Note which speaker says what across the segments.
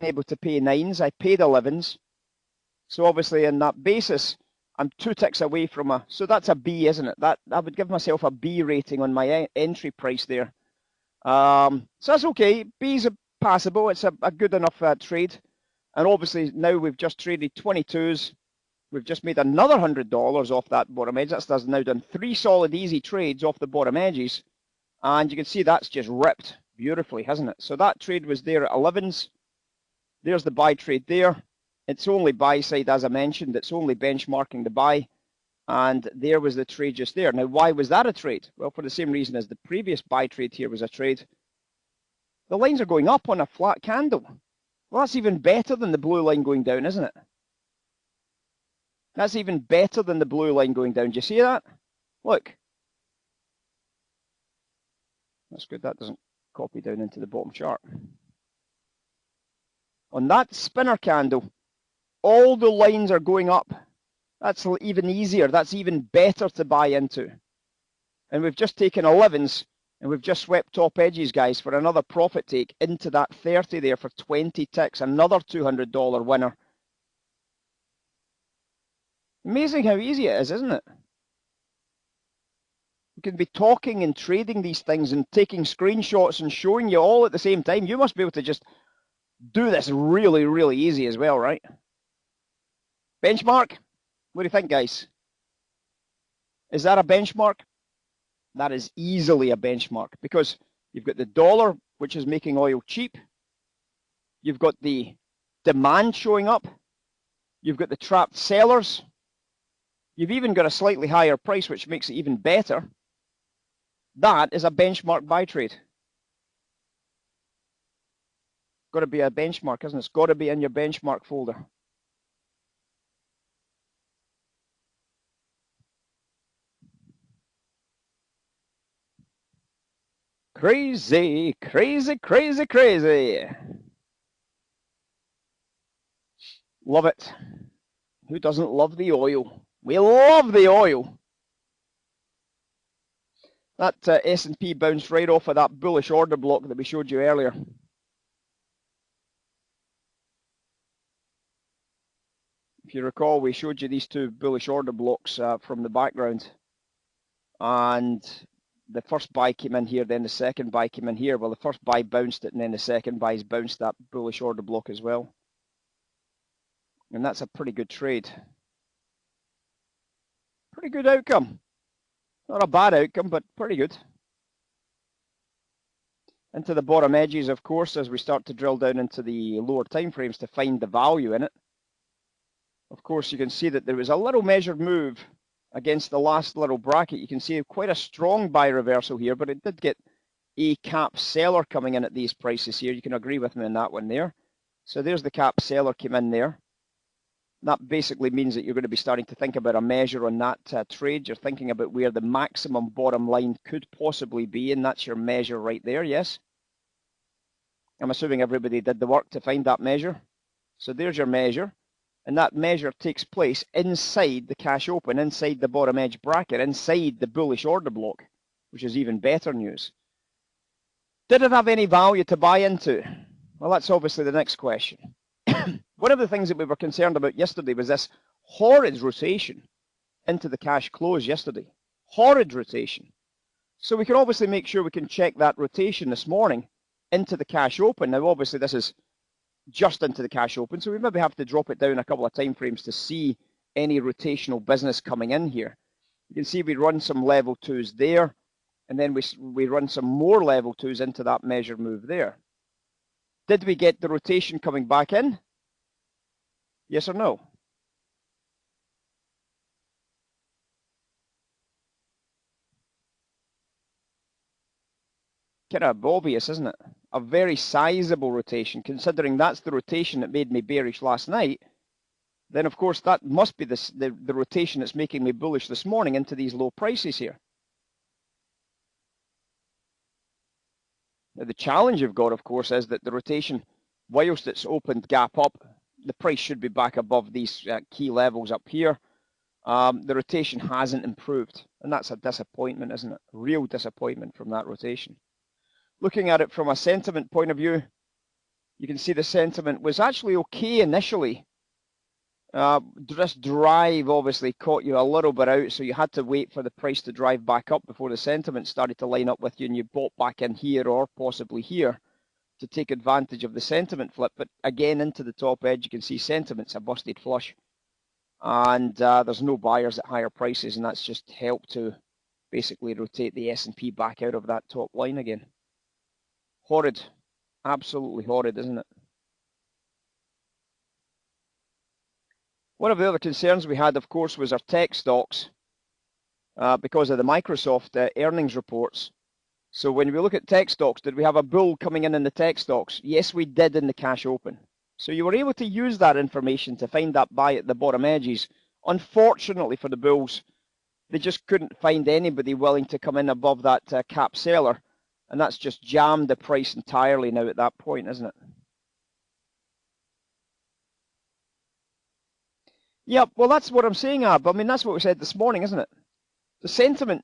Speaker 1: able to pay 9s. I paid 11s. So obviously on that basis, I'm 2 ticks away from a, so that's a B, isn't it? That I would give myself a B rating on my entry price there. So that's okay. B's passable. It's a good enough trade. And obviously now we've just traded 22s. We've just made another $100 off that bottom edge. That's now done 3 solid easy trades off the bottom edges. And you can see that's just ripped beautifully, hasn't it? So that trade was there at 11s. There's the buy trade there. It's only buy side, as I mentioned. It's only benchmarking the buy. And there was the trade just there. Now, why was that a trade? Well, for the same reason as the previous buy trade here was a trade. The lines are going up on a flat candle. Well, that's even better than the blue line going down, isn't it? That's even better than the blue line going down. Do you see that? Look. That's good. That doesn't copy down into the bottom chart. On that spinner candle, all the lines are going up. That's even easier. That's even better to buy into. And we've just taken 11s and we've just swept top edges, guys, for another profit take into that 30 there for 20 ticks. Another $200 winner. Amazing how easy it is, isn't it? We can be talking and trading these things and taking screenshots and showing you all at the same time. You must be able to just do this really, really easy as well, right? Benchmark? What do you think, guys? Is that a benchmark? That is easily a benchmark because you've got the dollar, which is making oil cheap. You've got the demand showing up. You've got the trapped sellers. You've even got a slightly higher price, which makes it even better. That is a benchmark buy trade. Got to be a benchmark, isn't it? It's got to be in your benchmark folder. Crazy, crazy, crazy, crazy. Love it. Who doesn't love the oil? We love the oil. That S&P bounced right off of that bullish order block that we showed you earlier. If you recall, we showed you these 2 bullish order blocks from the background. And the first buy came in here, then the second buy came in here. Well, the first buy bounced it, and then the second buy's bounced that bullish order block as well. And that's a pretty good trade. Pretty good outcome. Not a bad outcome, but pretty good. Into the bottom edges, of course, as we start to drill down into the lower time frames to find the value in it. Of course, you can see that there was a little measured move against the last little bracket. You can see quite a strong buy reversal here, but it did get a cap seller coming in at these prices here. You can agree with me on that one there. So there's the cap seller came in there. That basically means that you're going to be starting to think about a measure on that trade. You're thinking about where the maximum bottom line could possibly be, and that's your measure right there, yes? I'm assuming everybody did the work to find that measure. So there's your measure. And that measure takes place inside the cash open, inside the bottom edge bracket, inside the bullish order block, which is even better news. Did it have any value to buy into? Well, that's obviously the next question. One of the things that we were concerned about yesterday was this horrid rotation into the cash close yesterday. Horrid rotation. So we can obviously make sure we can check that rotation this morning into the cash open. Now, obviously, this is just into the cash open, so we maybe have to drop it down a couple of time frames to see any rotational business coming in here. You can see we run some level 2s there, and then we run some more level 2s into that measure move there. Did we get the rotation coming back in? Yes or no? Kind of obvious, isn't it? A very sizable rotation, considering that's the rotation that made me bearish last night. Then, of course, that must be the rotation that's making me bullish this morning into these low prices here. Now, the challenge you've got, of course, is that the rotation, whilst it's opened gap up, the price should be back above these key levels up here. The rotation hasn't improved, and that's a disappointment, isn't it? A real disappointment from that rotation. Looking at it from a sentiment point of view, You can see the sentiment was actually okay initially. This drive obviously caught you a little bit out, so you had to wait for the price to drive back up before the sentiment started to line up with you, and you bought back in here or possibly here to take advantage of the sentiment flip. But again, into the top edge, you can see sentiment's a busted flush, and there's no buyers at higher prices, and that's just helped to basically rotate the S&P back out of that top line again. Horrid. Absolutely horrid, isn't it? One of the other concerns we had, of course, was our tech stocks because of the Microsoft earnings reports. So when we look at tech stocks, did we have a bull coming in the tech stocks? Yes, we did in the cash open. So you were able to use that information to find that buy at the bottom edges. Unfortunately for the bulls, they just couldn't find anybody willing to come in above that cap seller. And that's just jammed the price entirely now at that point, isn't it? Yeah, well, that's what I'm saying, Ab. I mean, that's what we said this morning, isn't it? The sentiment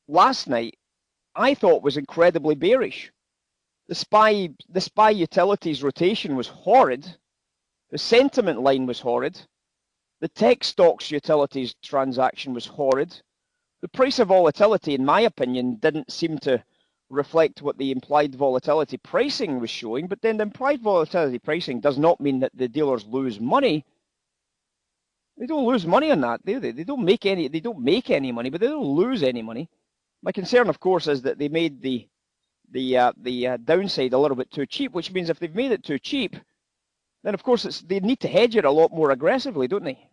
Speaker 1: last night, I thought, was incredibly bearish. The SPY utilities rotation was horrid. The sentiment line was horrid. The tech stocks utilities transaction was horrid. The price of volatility, in my opinion, didn't seem to reflect what the implied volatility pricing was showing. But then the implied volatility pricing does not mean that the dealers lose money. They don't lose money on that, do they? They don't make any money, but they don't lose any money. My concern, of course, is that they made the downside a little bit too cheap, which means if they've made it too cheap, then of course they need to hedge it a lot more aggressively, don't they?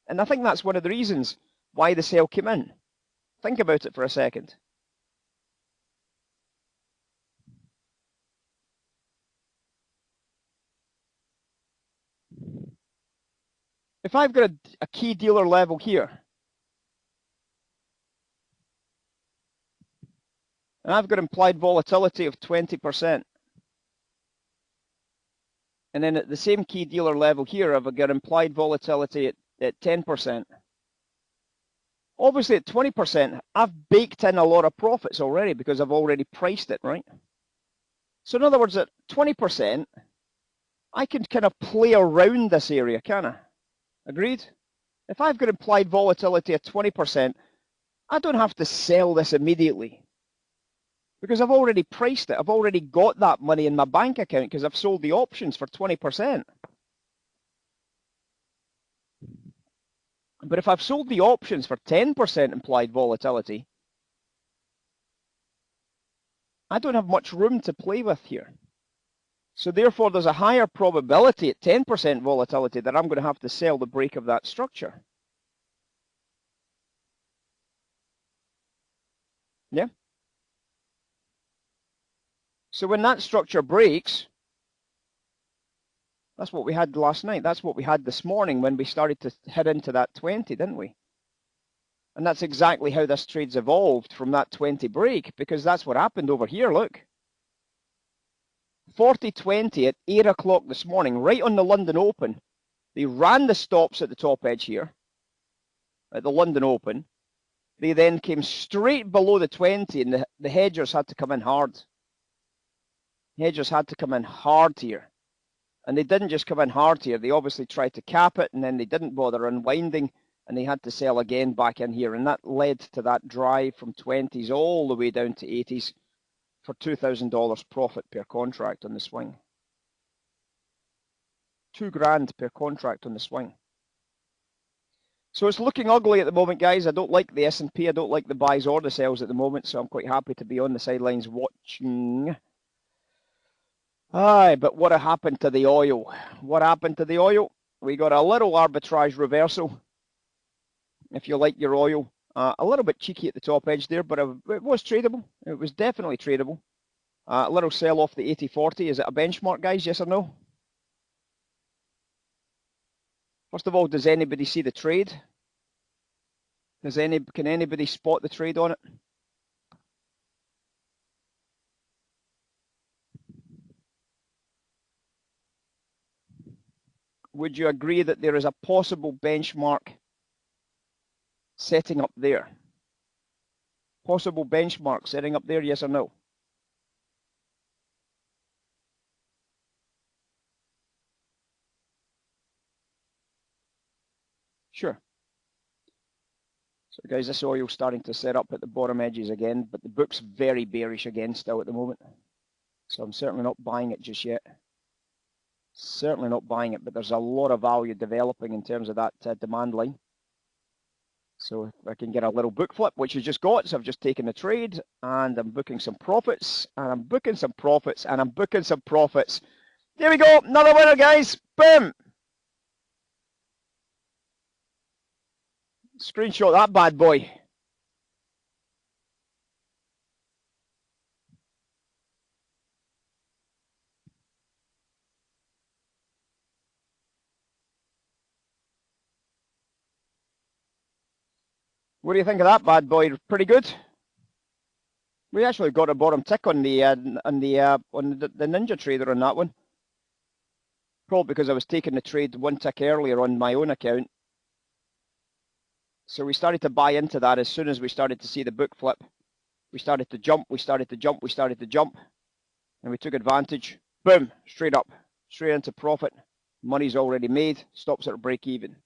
Speaker 1: And I think that's one of the reasons why the sell came in. Think about it for a second. If I've got a key dealer level here, and I've got implied volatility of 20%, and then at the same key dealer level here, I've got implied volatility at 10%. Obviously at 20%, I've baked in a lot of profits already because I've already priced it, right? So in other words, at 20%, I can kind of play around this area, can I? Agreed? If I've got implied volatility at 20%, I don't have to sell this immediately because I've already priced it. I've already got that money in my bank account because I've sold the options for 20%. But if I've sold the options for 10% implied volatility, I don't have much room to play with here. So therefore, there's a higher probability at 10% volatility that I'm going to have to sell the break of that structure. Yeah? So when that structure breaks, that's what we had last night. That's what we had this morning when we started to head into that 20, didn't we? And that's exactly how this trade's evolved from that 20 break, because that's what happened over here, look. 40.20 at 8 o'clock this morning, right on the London Open. They ran the stops at the top edge here, at the London Open. They then came straight below the 20, and the hedgers had to come in hard. Hedgers had to come in hard here. And they didn't just come in hard here. They obviously tried to cap it, and then they didn't bother unwinding, and they had to sell again back in here. And that led to that drive from 20s all the way down to 80s. For $2,000 profit per contract on the swing. $2,000 per contract on the swing. So it's looking ugly at the moment, guys. I don't like the S&P. I don't like the buys or the sells at the moment, so I'm quite happy to be on the sidelines watching. Aye, but what happened to the oil? What happened to the oil? We got a little arbitrage reversal, if you like your oil. A little bit cheeky at the top edge there, but it was tradable. It was definitely tradable. A little sell off the 80-40. Is it a benchmark, guys? Yes or no? First of all, does anybody see the trade? Can anybody spot the trade on it? Would you agree that there is a possible benchmark setting up there? Possible benchmark setting up there, yes or no? Sure. So guys, this oil starting to set up at the bottom edges again, but the book's very bearish again still at the moment. So I'm certainly not buying it just yet. Certainly not buying it, but there's a lot of value developing in terms of that demand line. So if I can get a little book flip, which you just got, so I've just taken the trade, and I'm booking some profits, and I'm booking some profits, and I'm booking some profits. There we go, another winner, guys. Boom. Screenshot that bad boy. What do you think of that bad boy? Pretty good. We actually got a bottom tick on the Ninja Trader on that one. Probably because I was taking the trade one tick earlier on my own account. So we started to buy into that as soon as we started to see the book flip. We started to jump, we started to jump, we started to jump. And we took advantage. Boom, straight up, straight into profit. Money's already made, stops at break even.